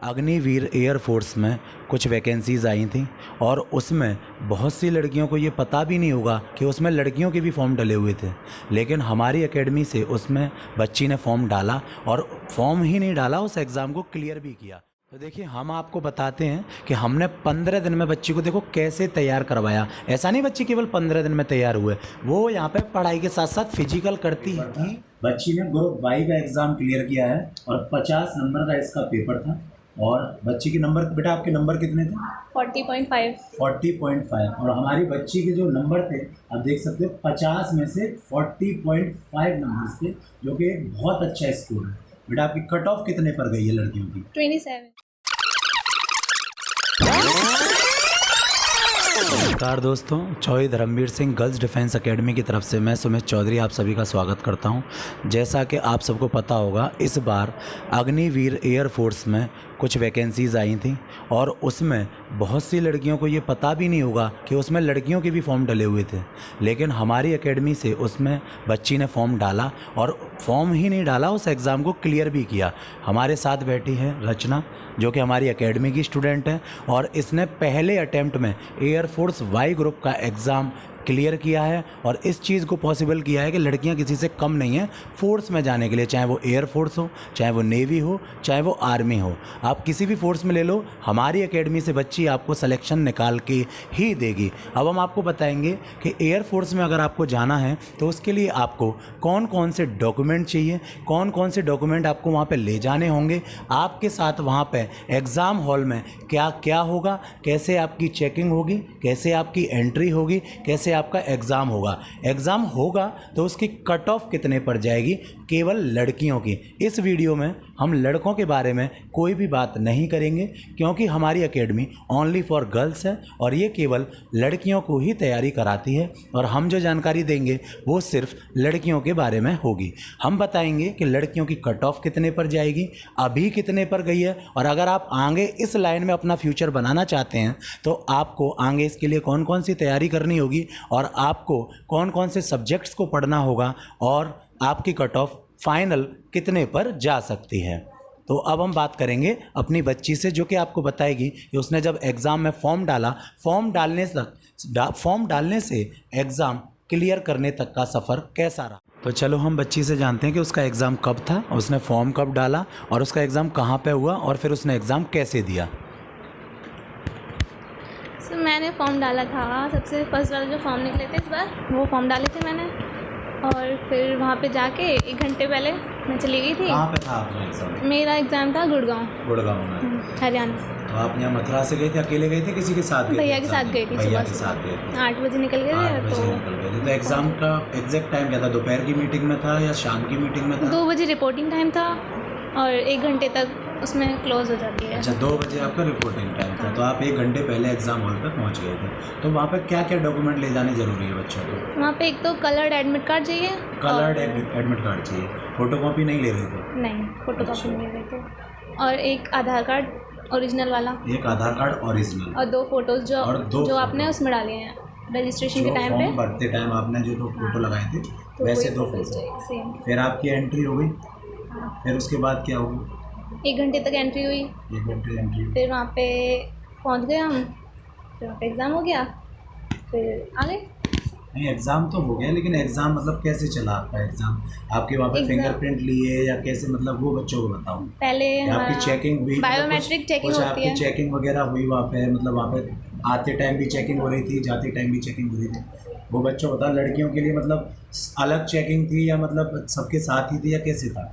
Agniveer air force में कुछ vacancies आई थी और उसमें बहुत सी लड़कियों को ये पता भी नहीं होगा कि उसमें लड़कियों के भी फॉर्म डले हुए थे। लेकिन हमारी एकेडमी से उसमें बच्ची ने फॉर्म डाला और फॉर्म ही नहीं डाला, उस एग्ज़ाम को क्लियर भी किया। तो देखिए, हम आपको बताते हैं कि हमने 15 दिन में बच्ची को देखो कैसे तैयार करवाया। ऐसा नहीं बच्ची केवल 15 दिन में तैयार हुए, वो यहाँ पे पढ़ाई के साथ साथ फिजिकल करती थी। बच्ची ने ग्रुप वाई का एग्ज़ाम क्लियर किया है और 50 नंबर का इसका पेपर था। और बच्ची के नंबर, बेटा आपके नंबर कितने थे? 40.5। 40.5। और हमारी बच्ची के जो नंबर थे आप देख सकते हो, 50 में से 40.5 नंबर थे, जो कि एक बहुत अच्छा स्कोर है। बेटा आपकी कट ऑफ कितने पर गई है लड़कियों की? 27। नमस्कार दोस्तों, Chaudhary Dharmveer Singh girls defence academy की तरफ से मैं सुमित चौधरी आप सभी का स्वागत करता हूं। जैसा कि आप सबको पता होगा, इस बार अग्निवीर एयरफोर्स में कुछ वैकेंसीज़ आई थी और उसमें बहुत सी लड़कियों को ये पता भी नहीं होगा कि उसमें लड़कियों के भी फॉर्म डले हुए थे। लेकिन हमारी एकेडमी से उसमें बच्ची ने फॉर्म डाला और फॉर्म ही नहीं डाला, उस एग्ज़ाम को क्लियर भी किया। हमारे साथ बैठी है रचना, जो कि हमारी एकेडमी की स्टूडेंट है और इसने पहले अटैम्प्ट में एयरफोर्स वाई ग्रुप का एग्ज़ाम क्लियर किया है और इस चीज़ को पॉसिबल किया है कि लड़कियां किसी से कम नहीं हैं फोर्स में जाने के लिए, चाहे वो एयरफोर्स हो, चाहे वो नेवी हो, चाहे वो आर्मी हो। आप किसी भी फोर्स में ले लो, हमारी एकेडमी से बच्ची आपको सिलेक्शन निकाल के ही देगी। अब हम आपको बताएंगे कि एयरफोर्स में अगर आपको जाना है तो उसके लिए आपको कौन कौन से डॉक्यूमेंट चाहिए, कौन कौन से डॉक्यूमेंट आपको वहाँ पर ले जाने होंगे, आपके साथ वहाँ पर एग्ज़ाम हॉल में क्या क्या होगा, कैसे आपकी चेकिंग होगी, कैसे आपकी एंट्री होगी, कैसे आपका एग्ज़ाम होगा तो उसकी कट ऑफ कितने पर जाएगी, केवल लड़कियों की। इस वीडियो में हम लड़कों के बारे में कोई भी बात नहीं करेंगे, क्योंकि हमारी एकेडमी ओनली फॉर गर्ल्स है और ये केवल लड़कियों को ही तैयारी कराती है और हम जो जानकारी देंगे वो सिर्फ लड़कियों के बारे में होगी। हम बताएंगे कि लड़कियों की कट ऑफ कितने पर जाएगी, अभी कितने पर गई है, और अगर आप आगे इस लाइन में अपना फ्यूचर बनाना चाहते हैं तो आपको आगे इसके लिए कौन कौन सी तैयारी करनी होगी और आपको कौन कौन से सब्जेक्ट्स को पढ़ना होगा और आपकी कट ऑफ फाइनल कितने पर जा सकती है। तो अब हम बात करेंगे अपनी बच्ची से, जो कि आपको बताएगी कि उसने जब एग्ज़ाम में फॉर्म डाला, फॉर्म डालने से एग्ज़ाम क्लियर करने तक का सफ़र कैसा रहा। तो चलो हम बच्ची से जानते हैं कि उसका एग्ज़ाम कब था, उसने फॉर्म कब डाला और उसका एग्ज़ाम कहाँ पे हुआ और फिर उसने एग्ज़ाम कैसे दिया। सर मैंने फॉर्म डाला था, सबसे फर्स्ट वाले जो फॉर्म निकले थे इस बार, वो फॉर्म डाले थे मैंने। और फिर वहाँ पे जाके 1 घंटे पहले मैं चली गई थी। कहाँ पे था आपका एग्ज़ाम? मेरा एग्ज़ाम था गुड़गांव में। हरियाणा। तो आप यहाँ मथुरा से गए थे, अकेले गए थे, किसी के साथ गए थे? भैया के साथ गई थी। भैया के साथ गए थे। 8 बजे निकल गए थे। तो एग्ज़ाम का एग्जैक्ट टाइम क्या था? दोपहर की मीटिंग में था या शाम की मीटिंग में था? 2 बजे रिपोर्टिंग टाइम था और 1 घंटे तक उसमें क्लोज हो जाती है। अच्छा, 2 बजे आपका रिपोर्टिंग टाइम था। तो आप 1 घंटे पहले एग्ज़ाम हॉल पर पहुँच गए थे। तो वहाँ पर क्या क्या डॉक्यूमेंट ले जाने ज़रूरी है बच्चों को? वहाँ पे एक तो कलर्ड एडमिट कार्ड चाहिए। कलर्ड एडमिट कार्ड चाहिए। फ़ोटोकॉपी नहीं ले रहे थे? नहीं, फ़ोटोकॉपी नहीं ले रहे थे। और एक आधार कार्ड ओरिजिनल वाला। एक आधार कार्ड ओरिजिनल और 2 फोटोज़ जो आपने उसमें डाले हैं रजिस्ट्रेशन के टाइम पे। फॉर्म भरते टाइम आपने जो 2 फोटो लगाए थे, तो वैसे 2 फोटो। फिर आपकी एंट्री हो गई। फिर उसके बाद क्या होगा? 1 घंटे तक एंट्री हुई। 1 घंटे एंट्री। फिर वहाँ पे पहुँच गए हम, फिर वहाँ पे एग्ज़ाम हो गया, फिर आ गए। नहीं, एग्ज़ाम तो हो गया, लेकिन एग्ज़ाम मतलब कैसे चला आपका एग्ज़ाम? आपके वहाँ पे फिंगरप्रिंट लिए या कैसे, मतलब वो बच्चों को बताओ। पहले आपकी चेकिंग हुई? बायोमेट्रिक चेकिंग होती है। आपकी चेकिंग वगैरह हुई वहाँ पे? मतलब वहाँ पे आते टाइम भी चेकिंग हो रही थी, जाते टाइम भी चेकिंग हो रही थी? वो बच्चों को बताओ। लड़कियों के लिए मतलब अलग चेकिंग थी या मतलब सबके साथ ही थी या कैसे था?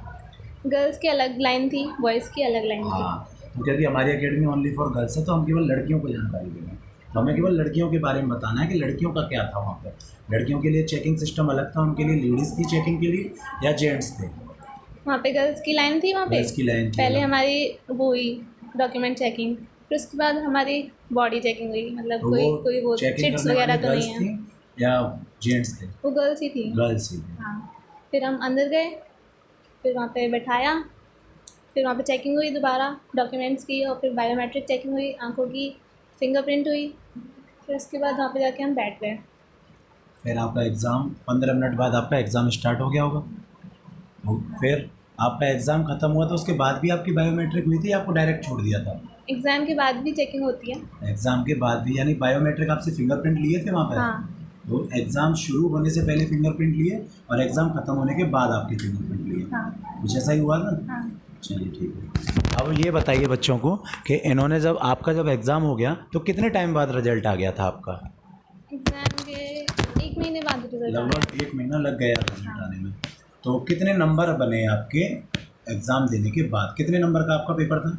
गर्ल्स की अलग लाइन थी, बॉयज़ की अलग लाइन थी। हाँ, तो क्योंकि हमारी एकेडमी ओनली फॉर गर्ल्स है तो हम केवल लड़कियों को जानकारी देंगे। तो हमें केवल लड़कियों के बारे में बताना है कि लड़कियों का क्या था वहाँ पर। लड़कियों के लिए चेकिंग सिस्टम अलग था, उनके लिए लेडीज़ की चेकिंग के लिए या जेंट्स थे? वहाँ पे गर्ल्स की लाइन थी। वहाँ पे गर्ल्स की लाइन थी। पहले हमारी वो हुई डॉक्यूमेंट चेकिंग, फिर उसके बाद हमारी बॉडी चेकिंग हुई। मतलब तो कोई वो चिट्स वगैरह तो नहीं है। या जेंट्स थे? वो गर्ल्स ही थी। गर्ल्स ही। हाँ, फिर हम अंदर गए, फिर वहाँ पे बैठाया, फिर वहाँ पे चेकिंग हुई दोबारा डॉक्यूमेंट्स की, और फिर बायोमेट्रिक चेकिंग हुई, आंखों की फिंगरप्रिंट हुई। फिर उसके बाद वहाँ पे जाके हम बैठ गए। फिर आपका एग्ज़ाम 15 मिनट बाद आपका एग्ज़ाम स्टार्ट हो गया होगा। फिर आपका एग्ज़ाम ख़त्म हुआ तो उसके बाद भी आपकी बायोमेट्रिक हुई थी या आपको डायरेक्ट छोड़ दिया था? एग्ज़ाम के बाद भी चेकिंग होती है। एग्ज़ाम के बाद भी, यानी बायोमेट्रिक आपसे फिंगरप्रिंट लिए थे वहाँ पे? हाँ। तो एग्ज़ाम शुरू होने से पहले फिंगरप्रिंट लिए और एग्ज़ाम ख़त्म होने के बाद आपके फिंगरप्रिंट लिए? हाँ। कुछ ऐसा ही हुआ ना? हाँ। चलिए ठीक है। अब ये बताइए बच्चों को कि इन्होंने जब एग्ज़ाम हो गया तो कितने टाइम बाद रिजल्ट आ गया था आपका? एग्ज़ाम के 1 महीने बाद रिजल्ट आया। लगभग 1 महीना लग गया रिजल्ट आने में। तो कितने नंबर बने आपके एग्ज़ाम देने के बाद? कितने नंबर का आपका पेपर था?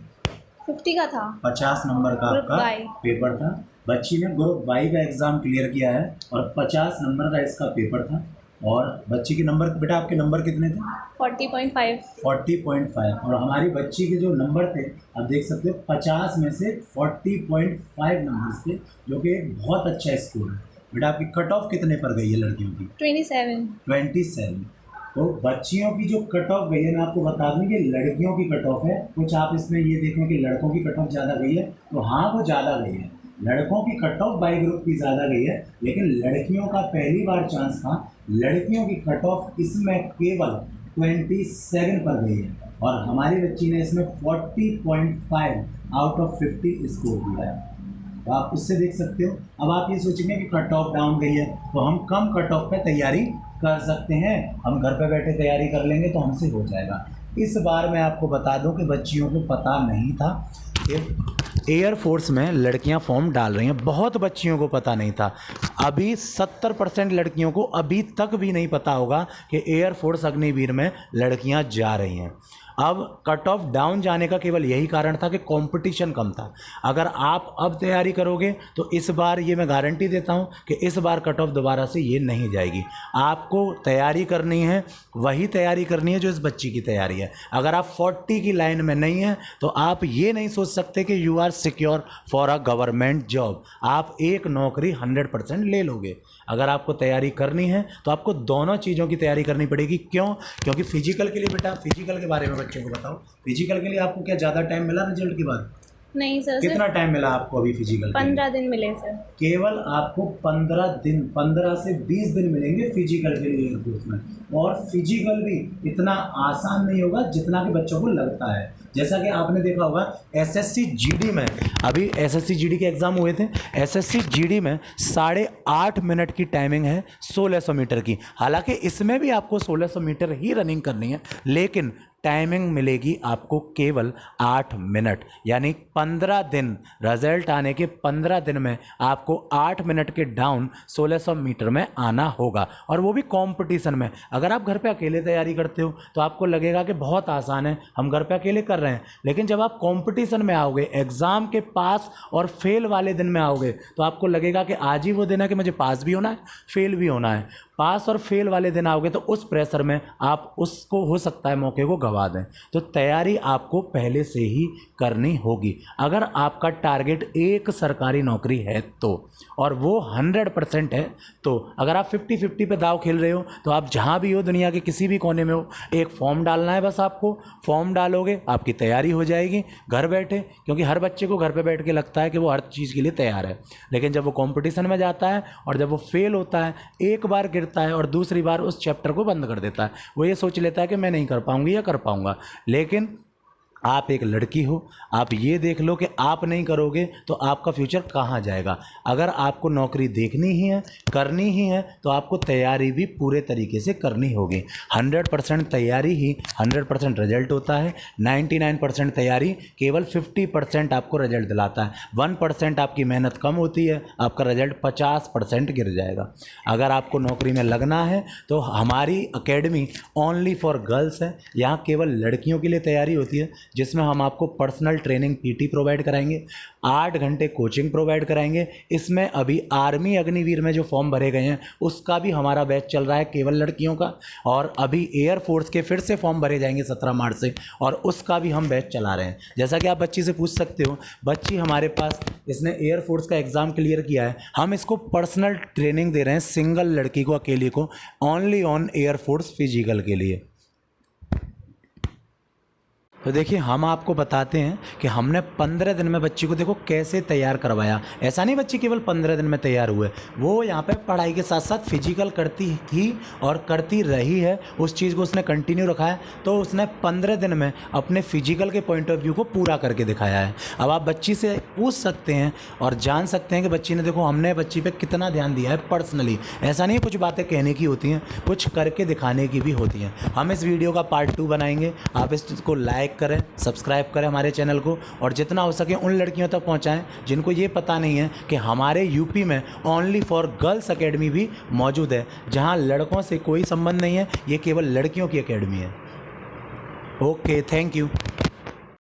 50 का था। 50 नंबर का ग्रुप आपका Y। पेपर था। बच्ची ने ग्रुप वाई का एग्ज़ाम क्लियर किया है और 50 नंबर का इसका पेपर था। और बच्ची के नंबर, बेटा आपके नंबर कितने थे? 40.5। 40.5। और हमारी बच्ची के जो नंबर थे आप देख सकते हो, 50 में से 40.5 नंबर्स थे, जो कि एक बहुत अच्छा स्कोर है। बेटा आपकी कट ऑफ कितने पर गई है लड़कियों की? 27। तो बच्चियों की जो कट ऑफ गई है, मैं आपको बता दूं कि लड़कियों की कट ऑफ है। कुछ आप इसमें ये देखें कि लड़कों की कट ऑफ ज़्यादा गई है, तो हाँ वो ज़्यादा गई है। लड़कों की कट ऑफ बाई ग्रुप की ज़्यादा गई है, लेकिन लड़कियों का पहली बार चांस था। लड़कियों की कट ऑफ इसमें केवल 27 पर गई है और हमारी बच्ची ने इसमें 40.5 आउट ऑफ 50 स्कोर किया है। तो आप उससे देख सकते हो। अब आप ये सोचेंगे कि कट ऑफ डाउन गई है तो हम कम कट ऑफ पे तैयारी कर सकते हैं, हम घर पे बैठे तैयारी कर लेंगे तो हमसे हो जाएगा। इस बार मैं आपको बता दूं कि बच्चियों को पता नहीं था कि एयर फोर्स में लड़कियां फॉर्म डाल रही हैं। बहुत बच्चियों को पता नहीं था। अभी 70% लड़कियों को अभी तक भी नहीं पता होगा कि एयर फोर्स अग्निवीर में लड़कियां जा रही हैं। अब कट ऑफ डाउन जाने का केवल यही कारण था कि कंपटीशन कम था। अगर आप अब तैयारी करोगे तो इस बार ये मैं गारंटी देता हूँ कि इस बार कट ऑफ दोबारा से ये नहीं जाएगी। आपको तैयारी करनी है, वही तैयारी करनी है जो इस बच्ची की तैयारी है। अगर आप 40 की लाइन में नहीं हैं तो आप ये नहीं सोच सकते कि you are secure for a government job. आप एक नौकरी 100% ले लोगे। अगर आपको तैयारी करनी है तो आपको दोनों चीज़ों की तैयारी करनी पड़ेगी। क्यों? क्योंकि फिजिकल के लिए, बेटा फिजिकल के बारे में बच्चों को बताओ। फिजिकल के लिए आपको क्या ज़्यादा टाइम मिला रिजल्ट के बाद? नहीं सर, कितना टाइम मिला आपको अभी फिजिकल? 15 दिन मिले सर। केवल आपको 15 दिन, 15 से 20 दिन मिलेंगे फिजिकल के लिए एयरफोर्स में। और फिजिकल भी इतना आसान नहीं होगा जितना कि बच्चों को लगता है। जैसा कि आपने देखा होगा एसएससी जीडी में, अभी एसएससी जीडी के एग्ज़ाम हुए थे। एसएससी जीडी में 8.5 मिनट की टाइमिंग है 1600 मीटर की। हालांकि इसमें भी आपको 1600 मीटर ही रनिंग करनी है, लेकिन टाइमिंग मिलेगी आपको केवल 8 मिनट। यानी 15 दिन, रिजल्ट आने के 15 दिन में आपको 8 मिनट के डाउन 1600 मीटर में आना होगा, और वो भी कंपटीशन में। अगर आप घर पे अकेले तैयारी करते हो तो आपको लगेगा कि बहुत आसान है, हम घर पे अकेले कर रहे हैं। लेकिन जब आप कंपटीशन में आओगे, एग्ज़ाम के पास और फेल वाले दिन में आओगे, तो आपको लगेगा कि आज ही वो दिन है कि मुझे पास भी होना है, फेल भी होना है। पास और फेल वाले दिन आओगे तो उस प्रेशर में आप उसको, हो सकता है, मौके को गंवा दें। तो तैयारी आपको पहले से ही करनी होगी। अगर आपका टारगेट एक सरकारी नौकरी है तो, और वो 100% है, तो अगर आप 50-50 पे दाव खेल रहे हो तो आप जहाँ भी हो, दुनिया के किसी भी कोने में हो, एक फॉर्म डालना है बस आपको। फॉर्म डालोगे, आपकी तैयारी हो जाएगी घर बैठे। क्योंकि हर बच्चे को घर पे बैठ के लगता है कि वो हर चीज़ के लिए तैयार है, लेकिन जब वो कंपटीशन में जाता है और जब वो फेल होता है, एक बार गिरता है और दूसरी बार उस चैप्टर को बंद कर देता है। वो ये सोच लेता है कि मैं नहीं कर पाऊंगी या कर पाऊंगा। लेकिन आप एक लड़की हो, आप ये देख लो कि आप नहीं करोगे तो आपका फ्यूचर कहाँ जाएगा। अगर आपको नौकरी देखनी ही है, करनी ही है, तो आपको तैयारी भी पूरे तरीके से करनी होगी। 100% तैयारी ही 100% रिजल्ट होता है। 99% तैयारी केवल 50% आपको रिजल्ट दिलाता है। 1% आपकी मेहनत कम होती है, आपका रिजल्ट 50% गिर जाएगा। अगर आपको नौकरी में लगना है तो हमारी एकेडमी ओनली फॉर गर्ल्स है। यहाँ केवल लड़कियों के लिए तैयारी होती है, जिसमें हम आपको पर्सनल ट्रेनिंग पीटी प्रोवाइड कराएंगे, 8 घंटे कोचिंग प्रोवाइड कराएंगे। इसमें अभी आर्मी अग्निवीर में जो फॉर्म भरे गए हैं उसका भी हमारा बैच चल रहा है केवल लड़कियों का, और अभी एयरफोर्स के फिर से फॉर्म भरे जाएंगे 17 मार्च से, और उसका भी हम बैच चला रहे हैं। जैसा कि आप बच्ची से पूछ सकते हो, बच्ची हमारे पास, इसने एयरफोर्स का एग्ज़ाम क्लियर किया है, हम इसको पर्सनल ट्रेनिंग दे रहे हैं, सिंगल लड़की को, अकेली को, ओनली ऑन एयरफोर्स फिजिकल के लिए। तो देखिए हम आपको बताते हैं कि हमने 15 दिन में बच्ची को देखो कैसे तैयार करवाया। ऐसा नहीं बच्ची केवल 15 दिन में तैयार हुए, वो यहाँ पे पढ़ाई के साथ साथ फिजिकल करती थी और करती रही है, उस चीज़ को उसने कंटिन्यू रखा है। तो उसने 15 दिन में अपने फिजिकल के पॉइंट ऑफ व्यू को पूरा करके दिखाया है। अब आप बच्ची से पूछ सकते हैं और जान सकते हैं कि बच्ची ने देखो हमने बच्ची पे कितना ध्यान दिया है पर्सनली। ऐसा नहीं कुछ बातें कहने की होती हैं, कुछ करके दिखाने की भी होती हैं। हम इस वीडियो का पार्ट 2 बनाएंगे। आप इसको लाइक करें, सब्सक्राइब करें हमारे चैनल को, और जितना हो सके उन लड़कियों तक पहुंचाएं जिनको ये पता नहीं है कि हमारे यूपी में ओनली फॉर गर्ल्स एकेडमी भी मौजूद है, जहां लड़कों से कोई संबंध नहीं है, ये केवल लड़कियों की एकेडमी है। Okay, thank you.